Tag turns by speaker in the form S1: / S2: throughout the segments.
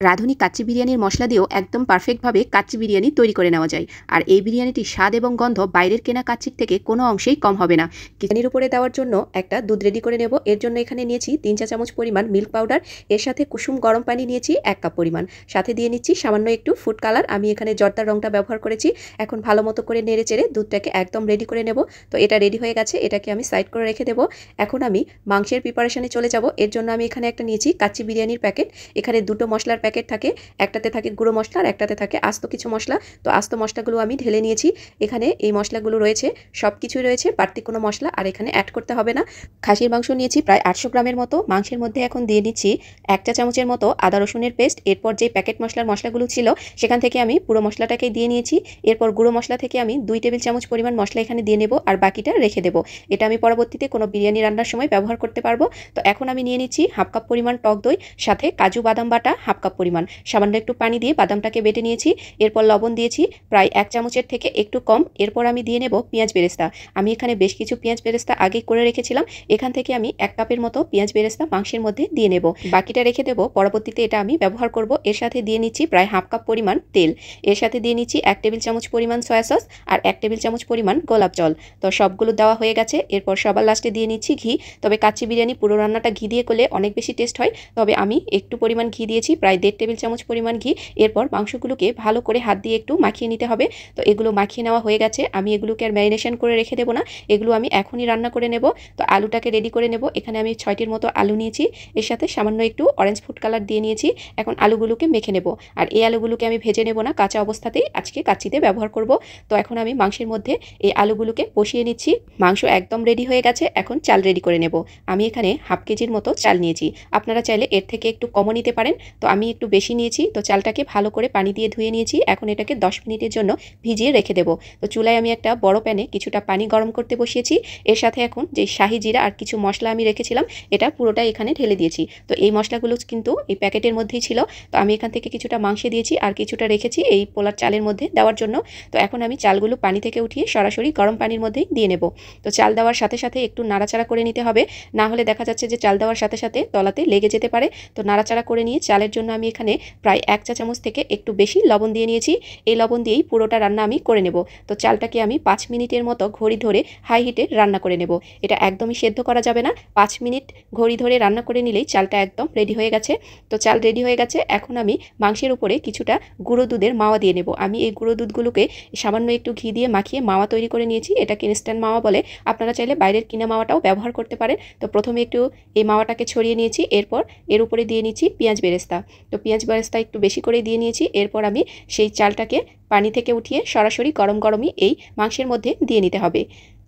S1: রাঁধুনি কাচ্চি বিরিয়ানির মশলা দিয়েও একদম পারফেক্টভাবে কাচ্চি বিরিয়ানি তৈরি করে নেওয়া যায়। আর এই বিরিয়ানিটির স্বাদ এবং গন্ধ বাইরের কেনা কাচ্চির থেকে কোনো অংশেই কম হবে না। কিচেনের উপরে দেওয়ার জন্য একটা দুধ রেডি করে নেব। এর জন্য এখানে নিয়েছি 3 চা চামচ পরিমাণ মিল্ক পাউডার, এর সাথে কুসুম গরম পানি নিয়েছি 1 কাপ পরিমাণ, সাথে দিয়ে নিচ্ছি সামান্য একটু ফুড কালার। আমি এখানে জর্দার রংটা ব্যবহার করেছি। এখন ভালো মতো করে নেড়ে চেড়ে দুধটাকে একদম রেডি করে নেব। তো এটা রেডি হয়ে গেছে, এটাকে আমি সাইড করে রেখে দেবো। এখন আমি মাংসের প্রিপারেশনে চলে যাব। এর জন্য আমি এখানে একটা নিয়েছি কাচ্চি বিরিয়ানির প্যাকেট। এখানে দুটো মশলার প্যাকেট থাকে, একটাতে থাকে গুঁড়ো মশলা আর একটাতে থাকে আস্ত কিছু মশলা। তো আস্ত মশলাগুলো আমি ঢেলে নিয়েছি। এখানে এই মশলাগুলো রয়েছে, সব কিছুই রয়েছে, বাড়তি কোনো মশলা আর এখানে অ্যাড করতে হবে না। খাসির মাংস নিয়েছি প্রায় 800 গ্রামের মতো। মাংসের মধ্যে এখন দিয়ে নিচ্ছি 1 চা চামচের মতো আদা রসুনের পেস্ট। এরপর যে প্যাকেট মশলাগুলো ছিল সেখান থেকে আমি পুরো মশলাটাকেই দিয়ে নিয়েছি। এরপর গুঁড়ো মশলা থেকে আমি 2 টেবিল চামচ পরিমাণ মশলা এখানে দিয়ে নেব আর বাকিটা রেখে দেবো। এটা আমি পরবর্তীতে কোনো বিরিয়ানি রান্নার সময় ব্যবহার করতে পারবো। তো এখন আমি নিয়ে নিচ্ছি 1/2 কাপ পরিমাণ টক দই, সাথে কাজু বাদাম বাটা 1/2 কাপ পরিমাণ, সামান্য একটু পানি দিয়ে বাদামটাকে বেটে নিয়েছি। এরপর লবণ দিয়েছি প্রায় 1 চামচের থেকে একটু কম। এরপর আমি দিয়ে নেব পেঁয়াজ বেরেস্তা। আমি এখানে বেশ কিছু পেঁয়াজ বেরেস্তা আগে করে রেখেছিলাম। এখান থেকে আমি 1 কাপের মতো পেঁয়াজ বেরেস্তা মাংসের মধ্যে দিয়ে নেব, বাকিটা রেখে দেব, পরবর্তীতে এটা আমি ব্যবহার করব। এর সাথে দিয়ে নিচ্ছি প্রায় 1/2 কাপ পরিমাণ তেল, এর সাথে দিয়ে নিচ্ছি 1 টেবিল চামচ পরিমাণ সয়া সস আর 1 টেবিল চামচ পরিমাণ গোলাপ জল। তো সবগুলো দেওয়া হয়ে গেছে। এরপর সবার লাস্টে দিয়ে নিচ্ছি ঘি। তবে কাচ্চি বিরিয়ানি পুরো রান্নাটা ঘি দিয়ে করলে অনেক বেশি টেস্ট হয়, তবে আমি একটু পরিমাণ ঘি দিয়েছি, প্রায় 1.5 টেবিল চামচ পরিমাণ ঘি। এরপর মাংসগুলোকে ভালো করে হাত দিয়ে একটু মাখিয়ে নিতে হবে। তো এগুলো মাখিয়ে নেওয়া হয়ে গেছে। আমি এগুলোকে আর ম্যারিনেশন করে রেখে দেবো না, এগুলো আমি এখনই রান্না করে নেব। তো আলুটাকে রেডি করে নেব। এখানে আমি 6টির মতো আলু নিয়েছি, এর সাথে সামান্য একটু অরেঞ্জ ফুড কালার দিয়ে নিয়েছি। এখন আলুগুলোকে মেখে নেব। আর এই আলুগুলোকে আমি ভেজে নেব না, কাঁচা অবস্থাতেই আজকে কাচ্চিতে ব্যবহার করব। তো এখন আমি মাংসের মধ্যে এই আলুগুলোকে বসিয়ে নিচ্ছি। মাংস একদম রেডি হয়ে গেছে। এখন চাল রেডি করে নেব। আমি এখানে 1/2 কেজির মতো চাল নিয়েছি, আপনারা চাইলে এর থেকে একটু কমও নিতে পারেন। তো আমি একটু বেশি নিয়েছি। তো চালটাকে ভালো করে পানি দিয়ে ধুয়ে নিয়েছি। এখন এটাকে 10 মিনিটের জন্য ভিজিয়ে রেখে দেব। তো চুলায় আমি একটা বড় প্যানে কিছুটা পানি গরম করতে বসিয়েছি। এর সাথে এখন যে শাহি জিরা আর কিছু মশলা আমি রেখেছিলাম এটা পুরোটাই এখানে ঢেলে দিয়েছি। তো এই মশলাগুলো কিন্তু এই প্যাকেটের মধ্যেই ছিল। তো আমি এখান থেকে কিছুটা মাংসে দিয়েছি আর কিছুটা রেখেছি এই পোলার চালের মধ্যে দেওয়ার জন্য। তো এখন আমি চালগুলো পানি থেকে উঠিয়ে সরাসরি গরম পানির মধ্যেই দিয়ে নেব। তো চাল দেওয়ার সাথে সাথে একটু নাড়াচাড়া করে নিতে হবে, না হলে দেখা যাচ্ছে যে চাল দেওয়ার সাথে সাথে তলাতে লেগে যেতে পারে। তো নাড়াচাড়া করে নিয়ে চালের জন্য আমি এখানে প্রায় 1 চা চামচ থেকে একটু বেশি লবণ দিয়ে নিয়েছি। এই লবণ দিয়েই পুরোটা রান্না আমি করে নেব। তো চালটাকে আমি 5 মিনিটের মতো ঘড়ি ধরে হাই হিটে রান্না করে নেব। এটা একদমই সেদ্ধ করা যাবে না, 5 মিনিট ঘড়ি ধরে রান্না করে নিলেই চালটা একদম রেডি হয়ে গেছে। তো চাল রেডি হয়ে গেছে। এখন আমি মাংসের উপরে কিছুটা গুঁড়ো দুধের মাওয়া দিয়ে নেব। আমি এই গুঁড়ো দুধগুলোকে সামান্য একটু ঘি দিয়ে মাখিয়ে মাওয়া তৈরি করে নিয়েছি। এটাকে ইনস্ট্যান্ট মাওয়া বলে, আপনারা চাইলে বাইরের কিনা মাওয়াটাও ব্যবহার করতে পারেন। তো প্রথমে একটু এই মাওয়াটাকে ছড়িয়ে নিয়েছি, এরপর এর উপরে দিয়ে নিচ্ছি পেঁয়াজ বেরেস্তা। তো পেঁয়াজ বেরেস্তা একটু বেশি করে দিয়ে নিয়েছি। এরপর আমি সেই চালটাকে পানি থেকে উঠিয়ে সরাসরি গরম গরমই এই মাংসের মধ্যে দিয়ে নিতে হবে।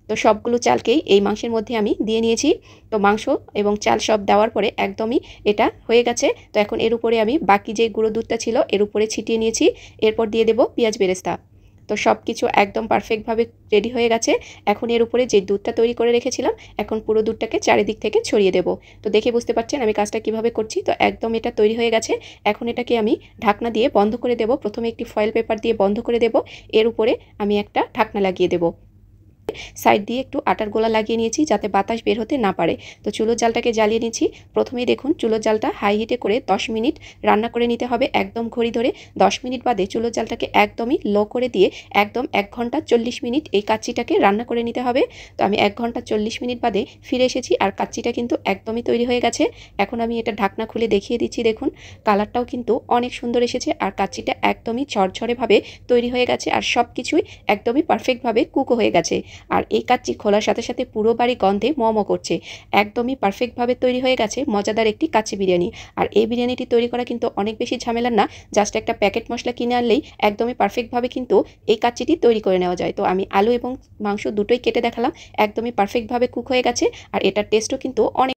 S1: তো সবগুলো চালকেই এই মাংসের মধ্যে আমি দিয়ে নিয়েছি। তো মাংস এবং চাল সব দেওয়ার পরে একদমই এটা হয়ে গেছে। তো এখন এর উপরে আমি বাকি যে গুঁড়ো দুধটা ছিল এর উপরে ছিটিয়ে নিয়েছি। এরপর দিয়ে দেব পেঁয়াজ বেরেস্তা। তো সব কিছু একদম পারফেক্টভাবে রেডি হয়ে গেছে। এখন এর উপরে যে দুধটা তৈরি করে রেখেছিলাম, এখন পুরো দুধটাকে চারিদিক থেকে ছড়িয়ে দেব। তো দেখে বুঝতে পারছেন আমি কাজটা কিভাবে করছি। তো একদম এটা তৈরি হয়ে গেছে। এখন এটাকে আমি ঢাকনা দিয়ে বন্ধ করে দেব। প্রথমে একটি ফয়েল পেপার দিয়ে বন্ধ করে দেব, এর উপরে আমি একটা ঢাকনা লাগিয়ে দেব। সাইড দিয়ে একটু আটার গোলা লাগিয়ে নিয়েছি যাতে বাতাস বের হতে না পারে। তো চুলোর জালটাকে জ্বালিয়ে নিচ্ছি। প্রথমেই দেখুন চুলোর জালটা হাই হিটে করে 10 মিনিট রান্না করে নিতে হবে, একদম ঘড়ি ধরে। 10 মিনিট বাদে চুলোর জালটাকে একদমই লো করে দিয়ে একদম 1 ঘন্টা 40 মিনিট এই কাচ্চিটাকে রান্না করে নিতে হবে। তো আমি 1 ঘন্টা 40 মিনিট বাদে ফিরে এসেছি আর কাচ্চিটা কিন্তু একদমই তৈরি হয়ে গেছে। এখন আমি এটা ঢাকনা খুলে দেখিয়ে দিচ্ছি। দেখুন কালারটাও কিন্তু অনেক সুন্দর এসেছে আর কাচ্চিটা একদমই ঝরঝরেভাবে তৈরি হয়ে গেছে আর সব কিছুই একদমই পারফেক্টভাবে কুকও হয়ে গেছে। আর এই কাচ্চি খোলার সাথে সাথে পুরো বাড়ি গন্ধে মম করছে। একদমই পারফেক্টভাবে তৈরি হয়ে গেছে মজাদার একটি কাচ্চি বিরিয়ানি। আর এই বিরিয়ানিটি তৈরি করা কিন্তু অনেক বেশি ঝামেলার না, জাস্ট একটা প্যাকেট মশলা কিনে আনলেই একদমই পারফেক্টভাবে কিন্তু এই কাচ্চিটি তৈরি করে নেওয়া যায়। তো আমি আলু এবং মাংস দুটোই কেটে দেখালাম, একদমই পারফেক্টভাবে কুক হয়ে গেছে আর এটার টেস্টও কিন্তু অনেক